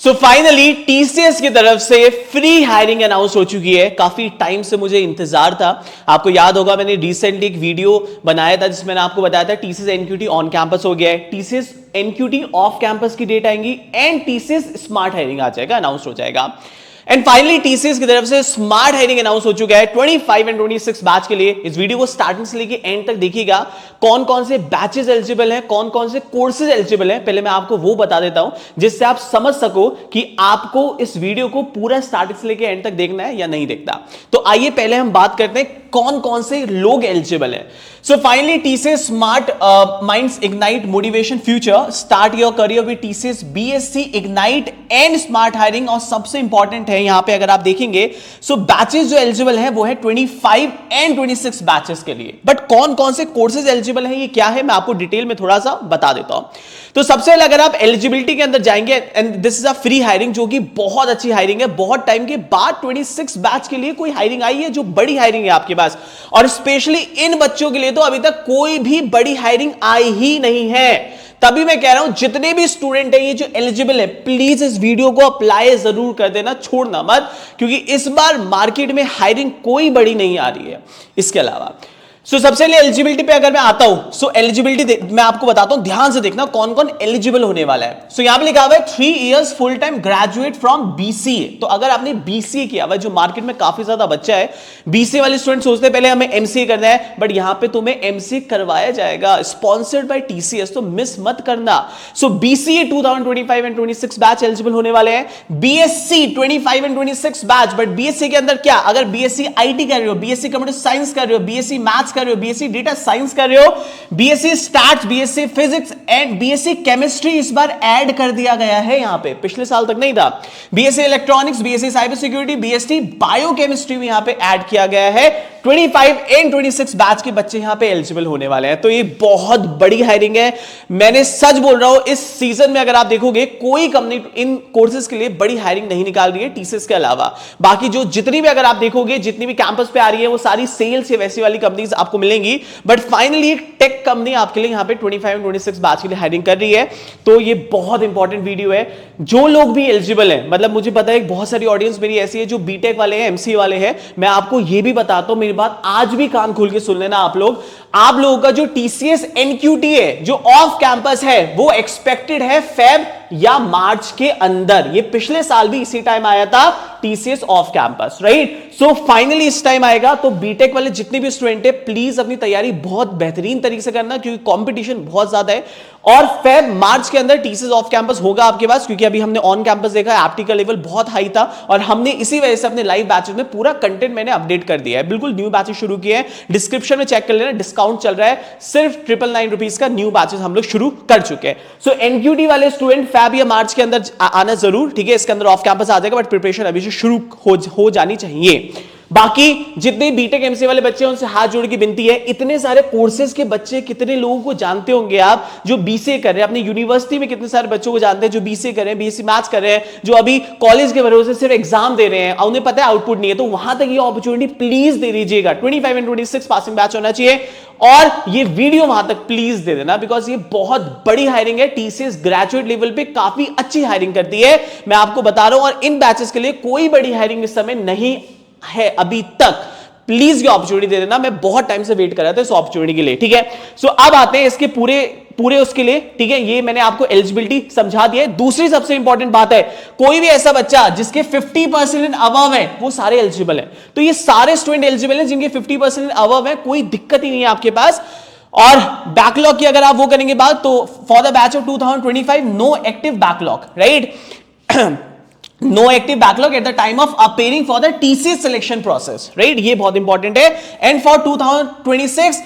So finally TCS की तरफ से फ्री हायरिंग अनाउंस हो चुकी है। काफी टाइम से मुझे इंतजार था। आपको याद होगा मैंने रिसेंटली एक वीडियो बनाया था जिसमें मैंने आपको बताया था टीसीएस एनक्यूटी ऑन कैंपस हो गया है, टीसीएस एनक्यूटी ऑफ कैंपस की डेट आएंगी एंड टीसीएस स्मार्ट हायरिंग आ जाएगा, अनाउंस हो जाएगा। एंड फाइनली टीसीएस की तरफ से स्मार्ट हायरिंग अनाउंस हो चुका है 25 एंड 26 बैच के लिए। इस वीडियो को स्टार्टिंग से लेके एंड तक देखिएगा। कौन कौन से बैचेस एलिजिबल हैं, कौन कौन से कोर्सेज एलिजिबल हैं, पहले मैं आपको वो बता देता हूं जिससे आप समझ सको कि आपको इस वीडियो को पूरा स्टार्टिंग से लेके एंड तक देखना है या नहीं देखना। तो आइए पहले हम बात करते हैं कौन कौन से लोग एलिजिबल हैं। So finally TCS smart minds ignite motivation future, start your career with TCS BSc ignite and smart hiring. और सबसे इंपॉर्टेंट है यहां पे अगर आप देखेंगे सो बैचेस जो एलिजिबल है वो है 25 एंड 26 बैचेस के लिए। बट कौन कौन से कोर्सेज एलिजिबल है ये क्या है मैं आपको डिटेल में थोड़ा सा बता देता हूं। तो सबसे पहले अगर आप एलिजिबिलिटी के अंदर जाएंगे and this is a free hiring जो कि बहुत अच्छी हायरिंग है। बहुत टाइम के बाद 26 बैच के लिए कोई हायरिंग आई है जो बड़ी हायरिंग है आपके पास, और स्पेशली इन बच्चों के लिए तो अभी तक कोई भी बड़ी हायरिंग आई ही नहीं है। तभी मैं कह रहा हूं जितने भी स्टूडेंट हैं ये जो एलिजिबल है प्लीज इस वीडियो को अप्लाई जरूर कर देना, छोड़ना मत, क्योंकि इस बार मार्केट में हायरिंग कोई बड़ी नहीं आ रही है। इसके अलावा सबसे पहले एलिजिबिलिटी पे अगर मैं आता हूं एलिजिबिलिटी मैं आपको बताता हूं, ध्यान से देखना कौन कौन एलिजिबल होने वाला है। यहां पे लिखा हुआ है 3 years full time graduate from BCA. तो अगर आपने बीसीए किया हुआ, जो मार्केट में काफी ज्यादा बच्चा है, बीसीए वाले स्टूडेंट सोचते हैं पहले हमें एमसीए करना है, बट यहां पे तुम्हें एमसीए करवाया जाएगा स्पॉन्सर्ड बाय टीसीएस, तो मिस मत करना। बीसीए 2025 एंड 26 बैच एलिजिबल होने वाले हैं, BSc 25 and 26 batch. But BSc के अंदर क्या, अगर बीएससी आईटी कर रहे हो, बीएससी कंप्यूटर साइंस कर रहे हो, बीएससी मैथ्स कर रहे हो, बीएससी डेटा साइंस कर रहे हो, BSc stats, BSc physics and BSc chemistry इस बार ऐड कर दिया गया है यहां पे, पिछले साल तक नहीं था। BSc electronics, BSc cyber security, BSc biochemistry भी यहां पे ऐड किया गया है। 25 एंड 26 बैच के बच्चे यहां पे एलिजिबल होने वाले हैं। तो ये बहुत बड़ी हायरिंग है। मैंने सच बोल रहा हूं, इस सीजन में अगर आप देखोगे कोई कंपनी इन कोर्सेज के लिए बड़ी हायरिंग नहीं निकाल रही है टीसीएस के अलावा। बाकी जो जितनी भी अगर आप देखोगे जितनी भी कैंपस पे आ रही है वो सारी सेल्स या वैसी वाली कंपनीज आपको मिलेंगी। बट फाइनली टेक कंपनी आपके लिए यहां पे 25 एंड 26 बैच के लिए हायरिंग कर रही है। तो ये बहुत इंपॉर्टेंट वीडियो है। जो लोग भी एलिजिबल हैं, मतलब मुझे पता है बहुत सारी ऑडियंस मेरी ऐसी है जो बीटेक वाले हैं, एमसीए वाले हैं, मैं आपको ये भी बताता हूं, मेरी बात आज भी कान खोल के सुन लेना आप लोगों का जो टीसीएस एनक्यूटी है, जो ऑफ कैंपस है, वो एक्सपेक्टेड है फेब या मार्च के अंदर। ये पिछले साल भी इसी टाइम आया था TCS off campus, right. So finally इस टाइम आएगा। तो बीटेक वाले जितने भी स्टूडेंट है प्लीज अपनी तैयारी बहुत बेहतरीन तरीके से करना, क्योंकि कंपटीशन बहुत ज्यादा है। और फेब मार्च के अंदर टीसीएस ऑफ कैंपस होगा आपके पास, क्योंकि अभी हमने ऑन कैंपस देखा, एप्टी का लेवल बहुत हाई था और हमने इसी वजह से अपने लाइव बैचेस में पूरा कंटेंट मैंने अपडेट कर दिया है। बिल्कुल न्यू बैचेस शुरू किए हैं, डिस्क्रिप्शन में चेक कर लेना, डिस्काउंट चल रहा है, सिर्फ 999 रुपीज का न्यू बैचेस हम लोग शुरू कर चुके हैं। सो एनक्यूटी वाले स्टूडेंट फेब या मार्च के अंदर आना जरूर, ठीक है। इसके अंदर ऑफ कैंपस आ जाएगा, बट प्रिपरेशन अभी से शुरू हो जानी चाहिए। बाकी जितने बीटेक एमसीए वाले बच्चे हैं उनसे हाथ जोड़ की विनती है, इतने सारे कोर्सेज के बच्चे, कितने लोगों को जानते होंगे आप जो बीसीए कर रहे हैं, अपनी यूनिवर्सिटी में कितने सारे बच्चों को जानते हैं जो बीसीए कर रहे हैं, बीएससी मैथ्स कर रहे हैं, जो अभी कॉलेज के भरोसे सिर्फ एग्जाम दे रहे हैं, उन्हें पता है आउटपुट नहीं है। तो वहां तक ये अपॉर्चुनिटी प्लीज दे दीजिएगा। 25 एंड 26 पासिंग बैच होना चाहिए और ये वीडियो वहां तक प्लीज दे देना, बिकॉज ये बहुत बड़ी हायरिंग है। टीसीएस ग्रेजुएट लेवल पे काफी अच्छी हायरिंग करती है, मैं आपको बता रहा हूं। और इन बैचेस के लिए कोई बड़ी हायरिंग इस समय नहीं है अभी तक। प्लीज ये अपॉर्चुनिटी दे देना, मैं बहुत टाइम से वेट कर रहा था इस अपॉर्चुनिटी के लिए, ठीक है। सो अब आते हैं इसके पूरे उसके लिए, ठीक है। ये मैंने आपको एलिजिबिलिटी समझा दी है। दूसरी सबसे इंपॉर्टेंट बात है, कोई भी ऐसा बच्चा जिसके 50% अबव है वो सारे एलिजिबल है। तो ये सारे स्टूडेंट एलिजिबल हैं जिनके 50% अबव है, कोई दिक्कत ही नहीं है आपके पास। और बैकलॉग की अगर आप वो करेंगे बात, तो for the batch of 2025 no active backlog, right. No active backlog at the time of appearing for the TCS selection process, right? ये बहुत इंपॉर्टेंट है। And for 2026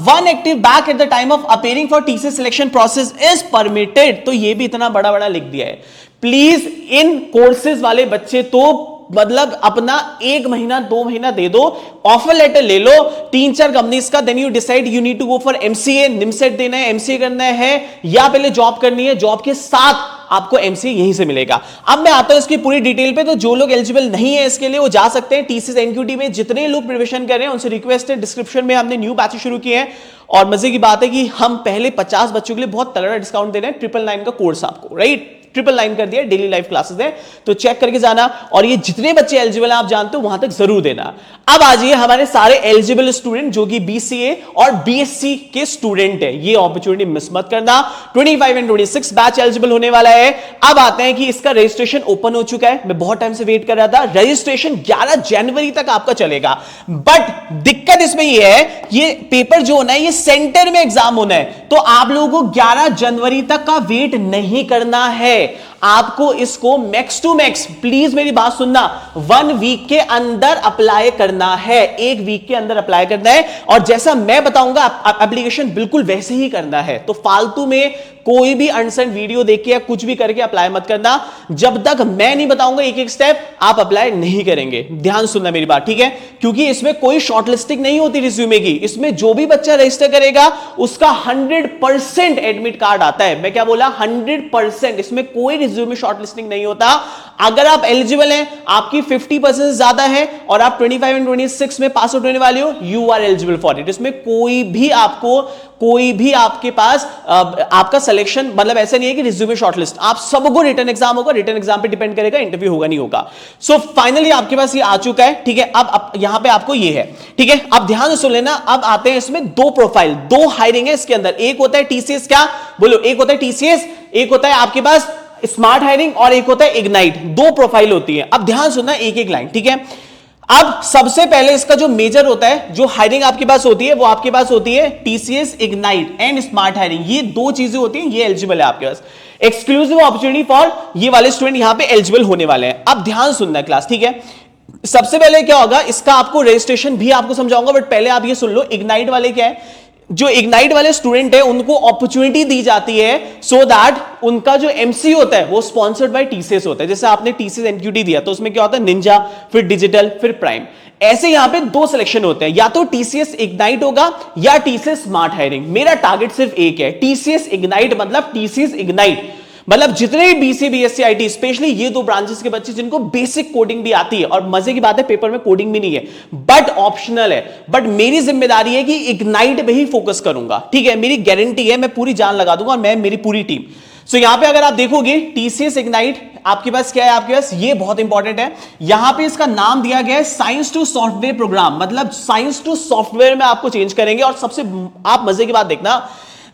one active back at the time of appearing for TCS selection process is permitted। तो ये भी इतना बड़ा लिख दिया है। प्लीज इन कोर्सेज वाले बच्चे तो मतलब अपना 1 महीना 2 महीना दे दो, ऑफर लेटर ले लो 3-4 कंपनीज का, then you decide you need to go for MCA, NIMCET देना है, एमसीए करना है, या पहले जॉब करनी है, जॉब के साथ आपको एमसीए यहीं से मिलेगा। अब मैं आता हूं इसकी पूरी डिटेल पे। तो जो लोग एलिजिबल नहीं है इसके लिए वो जा सकते हैं टीसीएस एनक्यूटी में। जितने लोग प्रिपरेशन कर रहे हैं उनसे रिक्वेस्ट है, डिस्क्रिप्शन में हमने न्यू बैचेस शुरू किए हैं और मजे की बात है कि हम पहले 50 बच्चों के लिए बहुत तगड़ा डिस्काउंट दे रहे हैं, 999 का कोर्स आपको, राइट। 999 कर दिया, डेली लाइव क्लासेस है, तो चेक करके जाना। और ये जितने बच्चे एलिजिबल हैं आप जानते हो वहां तक जरूर देना। अब आ जाइए हमारे सारे एलिजिबल स्टूडेंट जो कि BCA और BSc के स्टूडेंट है, ये अपॉर्चुनिटी मिस मत करना। 25 एंड 26 बैच एलिजिबल होने वाला है। अब आते हैं कि इसका रजिस्ट्रेशन ओपन हो चुका है, मैं बहुत टाइम से वेट कर रहा था। रजिस्ट्रेशन 11 जनवरी तक आपका चलेगा, बट दिक्कत इसमें यह है, ये पेपर जो होना है ये सेंटर में एग्जाम होना है, तो आप लोगों को 11 जनवरी तक का वेट नहीं करना है। आपको इसको मैक्स टू मैक्स, प्लीज मेरी बात सुनना, 1 वीक के अंदर अप्लाई करना है, 1 वीक के अंदर अप्लाई करना है। और जैसा मैं बताऊंगा एप्लीकेशन बिल्कुल वैसे ही करना है, तो फालतू में कोई भी अनसन वीडियो देख के या कुछ भी करके अप्लाई मत करना। जब तक मैं नहीं बताऊंगा एक एक स्टेप, आप अप्लाई नहीं करेंगे। ध्यान सुनना मेरी बात, ठीक है? क्योंकि इसमें कोई शॉर्टलिस्टिंग नहीं होती रिज्यूमे की, इसमें जो भी बच्चा रजिस्टर करेगा उसका 100% एडमिट कार्ड आता है। मैं क्या बोला? 100%। इसमें कोई रिज्यूमे शॉर्टलिस्टिंग नहीं होता। अगर आप एलिजिबल हैं, आपकी 50% से ज्यादा है और आप 25 एंड 26 में पास आउट होने वाले हो, you are eligible for it. इसमें कोई भी आपके पास आपका सिलेक्शन, मतलब ऐसा नहीं है कि रिज्यूमे शॉर्टलिस्ट, आप सबको रिटन एग्जाम होगा, रिटन एग्जाम पे डिपेंड करेगा, इंटरव्यू होगा नहीं होगा। सो फाइनली आपके पास ये आ चुका है, ठीक है? अब यहां पे आपको ये है, ठीक है? अब ध्यान से सुन लेना। अब आते हैं इसमें 2 प्रोफाइल, 2 हायरिंग है इसके अंदर। एक होता है TCS, क्या बोलो? एक होता है TCS, एक होता है आपके पास स्मार्ट हायरिंग और एक होता है इग्नाइट। 2 प्रोफाइल होती है। अब ध्यान सुनना एक एक लाइन, ठीक है? अब सबसे पहले इसका जो मेजर होता है, जो हायरिंग आपके पास होती है, वो आपके पास होती है TCS ignite and smart hiring. ये 2 चीजें होती हैं, ये एलिजिबल है आपके पास। एक्सक्लूसिव अपॉर्चुनिटी फॉर ये वाले स्टूडेंट यहां पे एलिजिबल होने वाले हैं। अब ध्यान सुनना क्लास, ठीक है? सबसे पहले क्या होगा, इसका आपको रजिस्ट्रेशन भी आपको समझाऊंगा, बट पहले आप ये सुन लो, इग्नाइट वाले क्या है? जो इग्नाइट वाले स्टूडेंट है उनको अपॉर्चुनिटी दी जाती है सो दैट उनका जो MC होता है वो स्पॉन्सर्ड बाय TCS होता है। जैसे आपने TCS NQT दिया तो उसमें क्या होता है? निंजा, फिर डिजिटल, फिर प्राइम। ऐसे यहां पे 2 सिलेक्शन होते हैं, या तो TCS इग्नाइट होगा या TCS स्मार्ट हायरिंग। मेरा टारगेट सिर्फ एक है, TCS इग्नाइट, मतलब TCS इग्नाइट मतलब जितने भी BCA BSc IT, स्पेशली ये 2 ब्रांचेस के बच्चे जिनको बेसिक कोडिंग भी आती है, और मजे की बात है पेपर में कोडिंग भी नहीं है बट ऑप्शनल है, बट मेरी जिम्मेदारी है कि इग्नाइट पे ही फोकस करूंगा, ठीक है? मेरी गारंटी है, मैं पूरी जान लगा दूंगा, और मैं मेरी पूरी टीम। सो यहां पे अगर आप देखोगे TCS इग्नाइट, आपके पास क्या है? आपके पास ये बहुत इंपॉर्टेंट है, यहां पे इसका नाम दिया गया है साइंस टू सॉफ्टवेयर प्रोग्राम, मतलब साइंस टू सॉफ्टवेयर में आपको चेंज करेंगे। और सबसे आप मजे की बात देखना,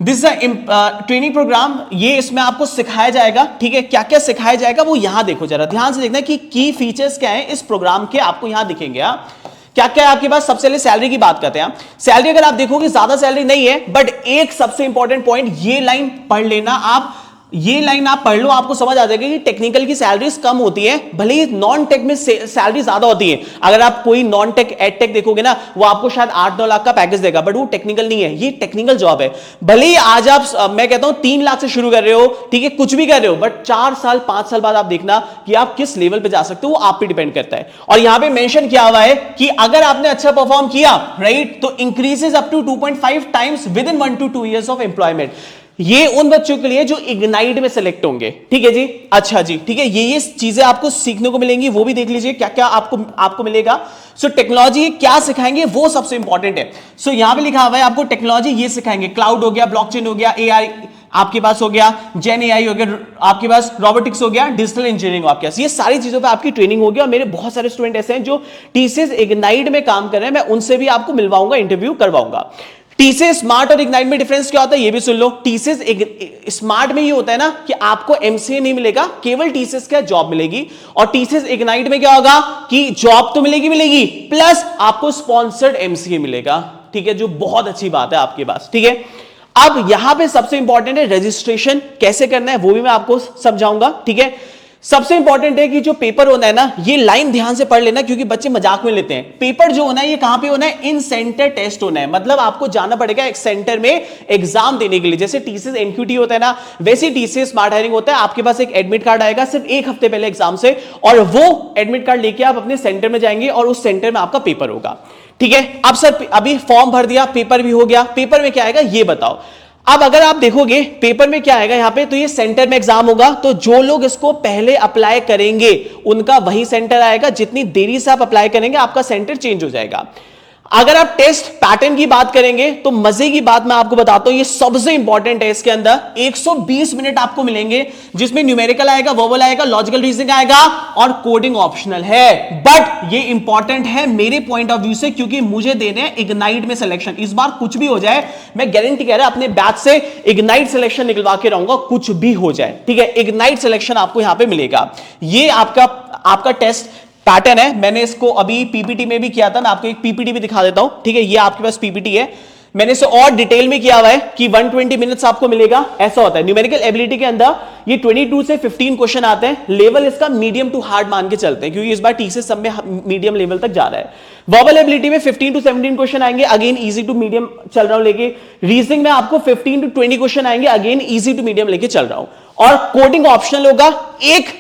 दिस ट्रेनिंग प्रोग्राम, ये इसमें आपको सिखाया जाएगा, ठीक है? क्या क्या सिखाया जाएगा वो यहां देखो, जरा ध्यान से देखना कि की फीचर्स क्या है इस प्रोग्राम के, आपको यहां दिखेंगे। क्या क्या है आपके पास? सबसे पहले सैलरी की बात करते हैं। सैलरी अगर आप देखोगे ज्यादा सैलरी नहीं है, बट एक सबसे इंपॉर्टेंट पॉइंट, ये लाइन पढ़ लेना आप, ये लाइन आप पढ़ लो, आपको समझ आ जाएगा कि टेक्निकल की सैलरीज कम होती है, भले ही नॉन टेक में सैलरी ज्यादा होती है। अगर आप कोई नॉन टेक एड टेक देखोगे ना, वो आपको शायद 8-9 लाख का पैकेज देगा, बट वो टेक्निकल नहीं है, ये टेक्निकल जॉब है। भले ही आज आप मैं कहता हूं 3 लाख से शुरू कर रहे हो, ठीक है, कुछ भी कर रहे हो, बट 4 साल 5 साल बाद आप देखना कि आप किस लेवल पे जा सकते हो, वो आप पे डिपेंड करता है। और यहां पे मेंशन किया हुआ है कि अगर आपने अच्छा परफॉर्म किया, राइट, तो increases up to 2.5 times within 1 to 2 years of employment. ये उन बच्चों के लिए जो इग्नाइट में सेलेक्ट होंगे, ठीक है जी? अच्छा जी, ठीक है, ये चीजें आपको सीखने को मिलेंगी, वो भी देख लीजिए क्या क्या आपको मिलेगा। सो टेक्नोलॉजी क्या सिखाएंगे वो सबसे इंपॉर्टेंट है। सो यहां पे लिखा हुआ है आपको टेक्नोलॉजी ये सिखाएंगे, क्लाउड हो गया, ब्लॉकचेन हो गया, AI आपके पास हो गया, जेन AI हो गया, आपके पास रोबोटिक्स हो गया, डिजिटल इंजीनियरिंग हो आपके पास, ये सारी चीजों पे आपकी ट्रेनिंग होगी। और मेरे बहुत सारे स्टूडेंट ऐसे हैं जो TCS इग्नाइट में काम कर रहे हैं, मैं उनसे भी आपको मिलवाऊंगा, इंटरव्यू करवाऊंगा। TCS स्मार्ट और इग्नाइट में डिफरेंस क्या होता है ये भी सुन लो। TCS स्मार्ट में ये होता है ना कि आपको MCA नहीं मिलेगा, केवल TCS का जॉब मिलेगी। और TCS इग्नाइट में क्या होगा कि जॉब तो मिलेगी प्लस आपको स्पॉन्सर्ड MCA मिलेगा, ठीक है, जो बहुत अच्छी बात है आपके पास, ठीक है? अब यहां पे सबसे इंपॉर्टेंट है रजिस्ट्रेशन कैसे करना है, वो भी मैं आपको समझाऊंगा, ठीक है? सबसे इंपॉर्टेंट है कि जो पेपर होना है ना, ये लाइन ध्यान से पढ़ लेना, क्योंकि बच्चे मजाक में लेते हैं। पेपर जो होना है ये कहां पे होना है? इन सेंटर टेस्ट होना है, मतलब आपको जाना पड़ेगा एक सेंटर में एग्जाम देने के लिए। जैसे TCS NQT होता है ना, वैसे TCS स्मार्ट हायरिंग होता है। आपके पास एक एडमिट कार्ड आएगा सिर्फ 1 हफ्ते पहले एग्जाम से, और वो एडमिट कार्ड लेके आप अपने सेंटर में जाएंगे और उस सेंटर में आपका पेपर होगा, ठीक है? अब सर अभी फॉर्म भर दिया, पेपर भी हो गया, पेपर में क्या आएगा ये बताओ। अब अगर आप देखोगे पेपर में क्या आएगा यहां पे, तो ये सेंटर में एग्जाम होगा, तो जो लोग इसको पहले अप्लाई करेंगे उनका वही सेंटर आएगा। जितनी देरी से आप अप्लाई करेंगे आपका सेंटर चेंज हो जाएगा। अगर आप टेस्ट पैटर्न की बात करेंगे तो मजे की बात मैं आपको बताता हूं, ये सबसे इंपॉर्टेंट है। इसके अंदर 120 मिनट आपको मिलेंगे, जिसमें न्यूमेरिकल आएगा, वर्बल आएगा, लॉजिकल रीजनिंग आएगा और कोडिंग ऑप्शनल है। बट ये इंपॉर्टेंट है मेरे पॉइंट ऑफ व्यू से, क्योंकि मुझे देने हैं इग्नाइट में सिलेक्शन। इस बार कुछ भी हो जाए, मैं गारंटी कह रहा अपने बैच से इग्नाइट सिलेक्शन निकलवा के रहूंगा, कुछ भी हो जाए, ठीक है। इग्नाइट सिलेक्शन आपको यहां पे मिलेगा। ये आपका टेस्ट पैटर्न है। मैंने इसको अभी पीपीटी में भी किया था, मैं आपको एक पीपीटी भी दिखा देता हूं, ठीक है। ये आपके पास पीपीटी है, मैंने इसे और डिटेल में किया हुआ है कि 120 मिनट्स आपको मिलेगा। ऐसा होता है न्यूमेरिकल एबिलिटी के अंदर, ये 22 से 15 क्वेश्चन आते हैं। लेवल इसका मीडियम टू हार्ड मान के चलते हैं, क्योंकि इस बार टी से सब में मीडियम लेवल तक जा रहा है। वर्बल एबिलिटी में 15 टू 17 क्वेश्चन आएंगे, अगेन इजी टू मीडियम चल रहा हूं लेके। रीजनिंग में आपको 15 टू 20 क्वेश्चन आएंगे, अगेन इजी टू मीडियम लेके चल रहा हूं। और कोडिंग ऑप्शनल होगा, एक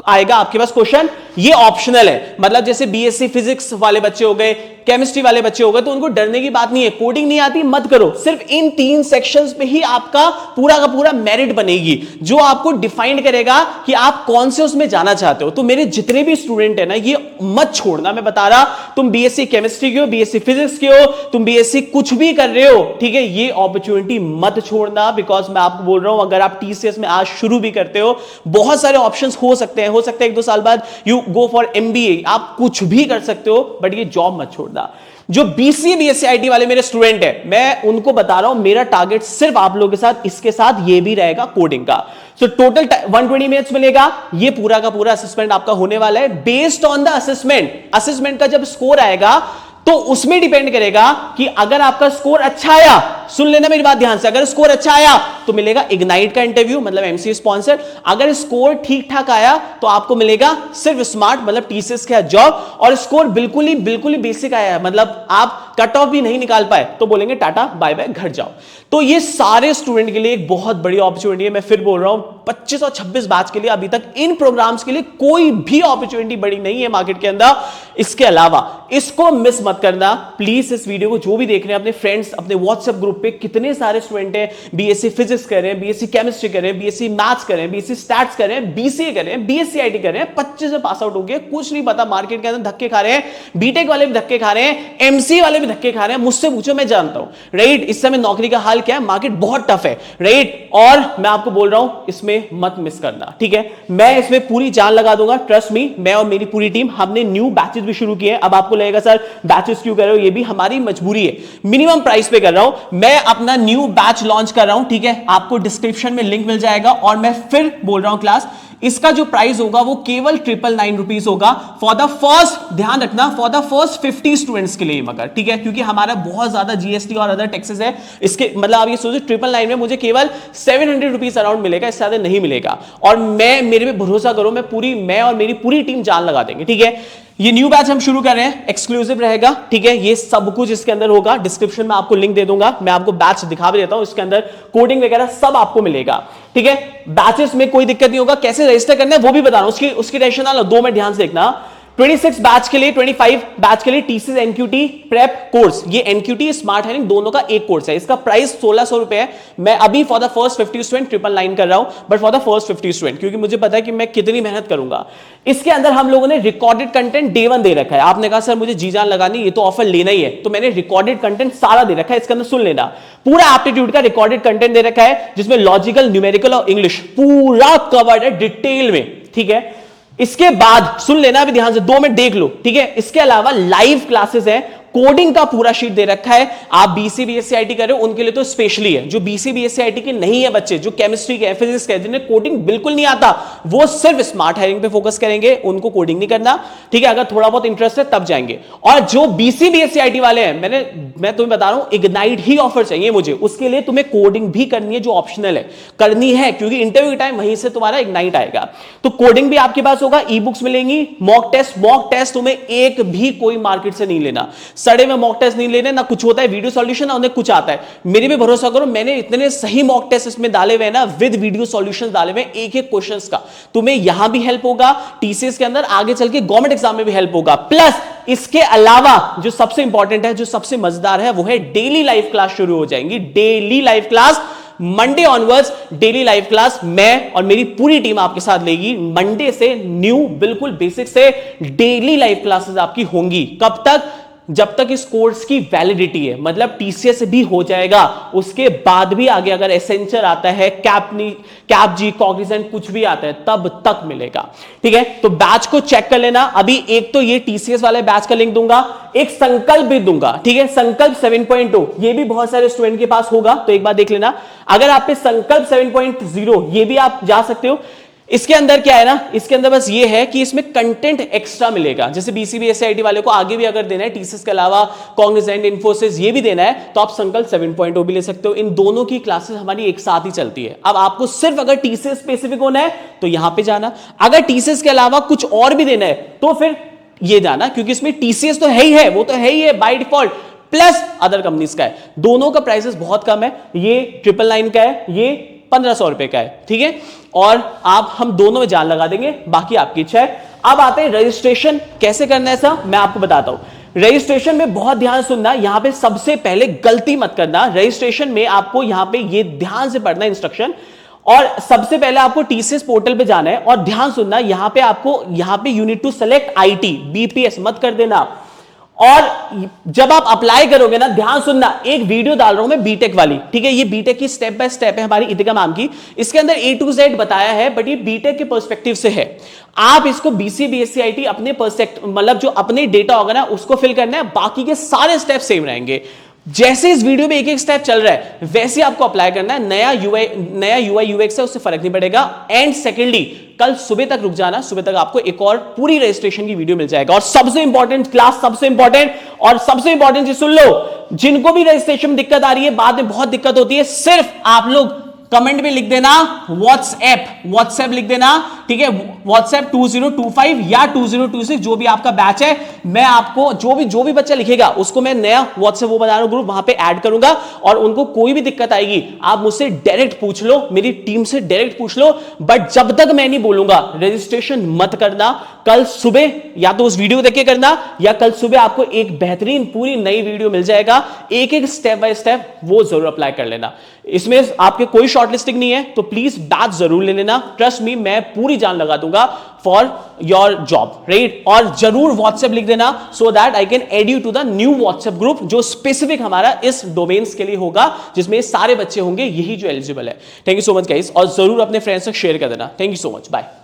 आएगा आपके पास क्वेश्चन, ये ऑप्शनल है। मतलब जैसे बीएससी फिजिक्स वाले बच्चे हो गए, केमिस्ट्री वाले बच्चे हो गए, तो उनको डरने की बात नहीं है। कोडिंग नहीं आती मत करो, सिर्फ इन 3 सेक्शंस पे ही आपका पूरा का पूरा मेरिट बनेगी, जो आपको डिफाइन करेगा कि आप कौन से उसमें जाना चाहते हो। तो मेरे जितने भी स्टूडेंट है ना, ये मत छोड़ना। मैं बता रहा, तुम बीएससी केमिस्ट्री के हो, बीएससी फिजिक्स के हो, तुम बीएससी कुछ भी कर रहे हो, ठीक है, ये अपॉर्चुनिटी मत छोड़ना। बिकॉज मैं आपको बोल रहा हूं, अगर आप टीसीएस में आज शुरू भी करते हो, बहुत सारे ऑप्शंस हो सकते हैं। हो सकता है 1-2 साल बाद यू गो फॉर एमबीए, आप कुछ भी कर सकते हो, बट ये जॉब मत छोड़ना। जो बीसीए बीएससी आईटी वाले मेरे स्टूडेंट है, मैं उनको बता रहा हूं, मेरा टारगेट सिर्फ आप लोगों के साथ, इसके साथ ये भी रहेगा कोडिंग का। सो टोटल 120 मिनट्स मिलेगा। ये पूरा का पूरा असेसमेंट आपका होने वाला है based on the assessment. Assessment का जब स्कोर आएगा तो उसमें डिपेंड करेगा कि अगर आपका स्कोर अच्छा आया, सुन लेना मेरी बात ध्यान से, अगर स्कोर अच्छा आया तो मिलेगा इग्नाइट का इंटरव्यू, मतलब एमसीए स्पॉन्सर्ड। अगर स्कोर ठीक ठाक आया तो आपको मिलेगा सिर्फ स्मार्ट, मतलब टीसीएस का जॉब। और स्कोर बिल्कुल ही बेसिक आया, मतलब आप कट ऑफ भी नहीं निकाल पाए, तो बोलेंगे टाटा बाय बाय, घर जाओ। तो ये सारे स्टूडेंट के लिए एक बहुत बड़ी अपॉर्चुनिटी है। मैं फिर बोल रहा हूं, 25 और 26 बैच के लिए अभी तक इन प्रोग्राम्स के लिए कोई भी अपॉर्चुनिटी बड़ी नहीं है मार्केट के अंदर। इसके अलावा इसको मिस मत करना प्लीज। इस वीडियो को जो भी देख रहे हैं, अपने फ्रेंड्स, अपने व्हाट्सएप ग्रुप पे कितने सारे स्टूडेंट हैं, बीएससी फिजिक्स कर रहे हैं, बीएससी केमिस्ट्री कर रहे हैं, बीएससी मैथ्स कर रहे हैं, बीएससी स्टैट्स कर रहे हैं, बीसीए कर रहे हैं, बीएससी आईटी कर रहे हैं, 25 से पास आउट हो गए, कुछ नहीं पता, मार्केट के अंदर धक्के खा रहे हैं, बीटेक वाले भी धक्के खा रहे हैं, एमसीए वाले भी धक्के खा रहे हैं। मुझसे पूछो, मैं जानता हूं, राइट। इस समय नौकरी का हाल क्या है, मार्केट बहुत टफ है, राइट। और मैं आपको बोल रहा हूं, इसमें मत मिस करना, ठीक है। मैं इसमें पूरी जान लगा दूंगा, ट्रस्ट मी। मैं और मेरी पूरी टीम, हमने न्यू बैचेस भी शुरू किए हैं। अब आपको लगेगा सर बैचेस क्यों कर रहे हो, ये भी हमारी मजबूरी है, मिनिमम प्राइस पे कर रहा हूं। मैं अपना न्यू बैच लॉन्च कर रहा हूं, ठीक है, आपको डिस्क्रिप्शन में लिंक मिल जाएगा। और मैं फिर बोल रहा हूं, क्लास, इसका जो प्राइस होगा वो केवल 999 रुपीज होगा फॉर द फर्स्ट, ध्यान रखना, फॉर द फर्स्ट 50 स्टूडेंट्स के लिए, मगर ठीक है, क्योंकि हमारा बहुत ज्यादा जीएसटी और अदर टैक्सेस है। इसके मतलब आप ये सोचो, 999 में मुझे केवल 700 रुपीज अराउंड मिलेगा, इससे ज्यादा नहीं मिलेगा। और मैं, मेरे पे भरोसा करो, मैं और मेरी पूरी टीम जान लगा देंगे, ठीक है। ये न्यू बैच हम शुरू कर रहे हैं, एक्सक्लूसिव रहेगा, ठीक है। ये सब कुछ इसके अंदर होगा, डिस्क्रिप्शन में आपको लिंक दे दूंगा, मैं आपको बैच दिखा भी देता हूं, इसके अंदर कोडिंग वगैरह सब आपको मिलेगा, ठीक है। बैचेस में कोई दिक्कत नहीं होगा, कैसे रजिस्टर करना है वो भी बता रहा हूं, उसकी टेंशन ना लो, 2 मिनट ध्यान से देखना। 26 बैच के लिए, 25 बैच के लिए टीसीएस एनक्यूटी प्रेप कोर्स, ये एनक्यूटी स्मार्ट हायरिंग दोनों का एक कोर्स है। इसका प्राइस 1600 रुपए है। मैं अभी फॉर द फर्स्ट 50 स्टूडेंट 999 कर रहा हूं, but for the first 50 student, क्योंकि मुझे पता है कि मैं कितनी मेहनत करूंगा। इसके अंदर हम लोगों ने रिकॉर्डेड कंटेंट डे 1 दे रखा है। आपने कहा सर मुझे जी जान लगानी, ये तो ऑफर लेना ही है, तो मैंने रिकॉर्डेड कंटेंट सारा दे रखा है। इसके अंदर सुन लेना, पूरा एप्टीट्यूड का रिकॉर्डेड कंटेंट दे रखा है, जिसमें लॉजिकल, न्यूमेरिकल और इंग्लिश पूरा कवर्ड है डिटेल में, ठीक है। इसके बाद सुन लेना अभी ध्यान से, 2 मिनट देख लो, ठीक है। इसके अलावा लाइव क्लासेस है, कोडिंग का पूरा शीट दे रखा है। आप बीसी बीएससी आईटी कर रहे हो, उनके लिए तो स्पेशली है। जो बीसी बीएससी आईटी के नहीं है बच्चे, जो केमिस्ट्री के, फिजिक्स के, जिन्हें कोडिंग बिल्कुल नहीं आता, वो सिर्फ स्मार्ट हायरिंग पे फोकस करेंगे, उनको कोडिंग नहीं करना, ठीक है। अगर थोड़ा बहुत इंटरेस्ट है तब जाएंगे। और जो बीसी बीएससी आईटी वाले हैं, मैं तुम्हें बता रहा हूं, इग्नाइट ही ऑफर चाहिए मुझे, उसके लिए तुम्हें कोडिंग भी करनी है, जो ऑप्शनल है, करनी है, क्योंकि इंटरव्यू टाइम वहीं से तुम्हारा इग्नाइट आएगा। तो कोडिंग भी आपके पास होगा, ई बुक्स मिलेंगी, मॉक टेस्ट तुम्हें एक भी कोई मार्केट से नहीं लेना, सड़े में मॉक टेस्ट नहीं लेने, ना कुछ होता है वीडियो सॉल्यूशन, उन्हें कुछ आता है। मेरे पे भरोसा करो, मैंने इतने सही मॉक टेस्ट इसमें डाले हुए ना, विद वीडियो सॉल्यूशंस डाले हुए, एक एक क्वेश्चंस का। तुम्हें यहां भी हेल्प होगा, टीसीएस के अंदर आगे चल के गवर्नमेंट एग्जाम में भी हेल्प होगा। प्लस इसके अलावा जो सबसे इंपॉर्टेंट है, जो सबसे मजेदार है, वो है डेली लाइव क्लास शुरू हो जाएंगी। Daily live class Monday onwards, daily live class मैं और मेरी पूरी टीम आपके साथ लेगी। मंडे से न्यू, बिल्कुल बेसिक से डेली लाइव क्लासेस आपकी होंगी। कब तक? जब तक इस कोर्स की वैलिडिटी है, मतलब टीसीएस भी हो जाएगा, उसके बाद भी आगे अगर एसेंचर आता है, कैपजी, कॉग्निजेंट कुछ भी आता है, तब तक मिलेगा। ठीक है, तो बैच को चेक कर लेना। अभी एक तो ये टीसीएस वाले बैच का लिंक दूंगा, एक संकल्प भी दूंगा। ठीक है, संकल्प 7.0 ये भी बहुत सारे स्टूडेंट के पास होगा, तो एक बार देख लेना। अगर आप पे संकल्प 7.0 ये भी आप जा सकते हो। इसके अंदर क्या है ना, इसके अंदर बस ये है कि इसमें कंटेंट एक्स्ट्रा मिलेगा। जैसे बीसीबी एसआईटी वाले को आगे भी अगर देना है, टीसीएस के अलावा कॉग्निजेंट, इन्फोसिस ये भी देना है, तो आप संकल्प 7.0 भी ले सकते हो। इन दोनों की क्लासेस हमारी एक साथ ही चलती है। अब आपको सिर्फ अगर टीसीएस स्पेसिफिक होना है तो यहां पे जाना, अगर टीसीएस के अलावा कुछ और भी देना है तो फिर ये जाना, क्योंकि इसमें टीसीएस तो है ही है, वो तो है ही है by default, plus other companies का है। दोनों का प्राइसेस बहुत कम है, ये 999 का है, ये 1500 रुपए का है। ठीक है, और आप हम दोनों में जान लगा देंगे, बाकी आपकी इच्छा है। अब आते हैं रजिस्ट्रेशन कैसे करना है, ऐसा मैं आपको बताता हूं। रजिस्ट्रेशन में बहुत ध्यान सुनना, यहां पे सबसे पहले गलती मत करना। रजिस्ट्रेशन में आपको यहां पे ये ध्यान से पढ़ना इंस्ट्रक्शन, और सबसे पहले आपको टीसीएस पोर्टल पे जाना है, और ध्यान सुनना यहां पे आपको यहां पे you need to select IT, BPS मत कर देना। और जब आप अप्लाई करोगे ना, ध्यान सुनना, एक वीडियो डाल रहा हूं मैं बीटेक वाली। ठीक है, ये बीटेक की स्टेप बाय स्टेप है हमारी इतिका मैम की, इसके अंदर A to Z बताया है, बट ये बीटेक के पर्सपेक्टिव से है। आप इसको बीसी बीएससी अपने पर्सपेक्टिव, मतलब जो अपने डेटा होगा ना उसको फिल करना है, बाकी के सारे स्टेप सेम रहेंगे। जैसे इस वीडियो में एक एक स्टेप चल रहा है वैसे आपको अप्लाई करना है। नया यूआई यूएक्स है, उससे फर्क नहीं पड़ेगा। एंड सेकेंडली, कल सुबह तक रुक जाना, सुबह तक आपको एक और पूरी रजिस्ट्रेशन की वीडियो मिल जाएगा। और सबसे इंपॉर्टेंट क्लास, सबसे इंपॉर्टेंट और सबसे इंपॉर्टेंट चीज सुन लो, जिनको भी रजिस्ट्रेशन में दिक्कत आ रही है, बाद में बहुत दिक्कत होती है, सिर्फ आप लोग कमेंट में लिख देना व्हाट्सएप लिख देना। ठीक है, व्हाट्सएप 2025 या 2026 जो भी आपका बैच है, मैं आपको जो भी बच्चा लिखेगा उसको मैं नया व्हाट्सएप वो बना रहा हूं ग्रुप, वहां पे ऐड करूंगा। और उनको कोई भी दिक्कत आएगी आप मुझसे डायरेक्ट पूछ लो, मेरी टीम से डायरेक्ट पूछ लो, बट जब तक मैं नहीं बोलूंगा रजिस्ट्रेशन मत करना। कल सुबह या तो उस वीडियो देख के करना, या कल सुबह आपको एक बेहतरीन पूरी नई वीडियो मिल जाएगा, एक एक स्टेप बाय स्टेप, वो जरूर अप्लाई कर लेना। इसमें आपके कोई शॉर्टलिस्टिंग नहीं है, तो प्लीज बैच जरूर ले लेना। ट्रस्ट मी, मैं पूरी जान लगा दूंगा फॉर योर जॉब, राइट। और जरूर व्हाट्सएप लिख देना, so that I can add you to the new WhatsApp group, जो स्पेसिफिक हमारा इस डोमेन्स के लिए होगा, जिसमें सारे बच्चे होंगे यही जो एलिजिबल है। Thank you so much guys, और जरूर अपने फ्रेंड्स तक शेयर कर देना। Thank you so much, bye.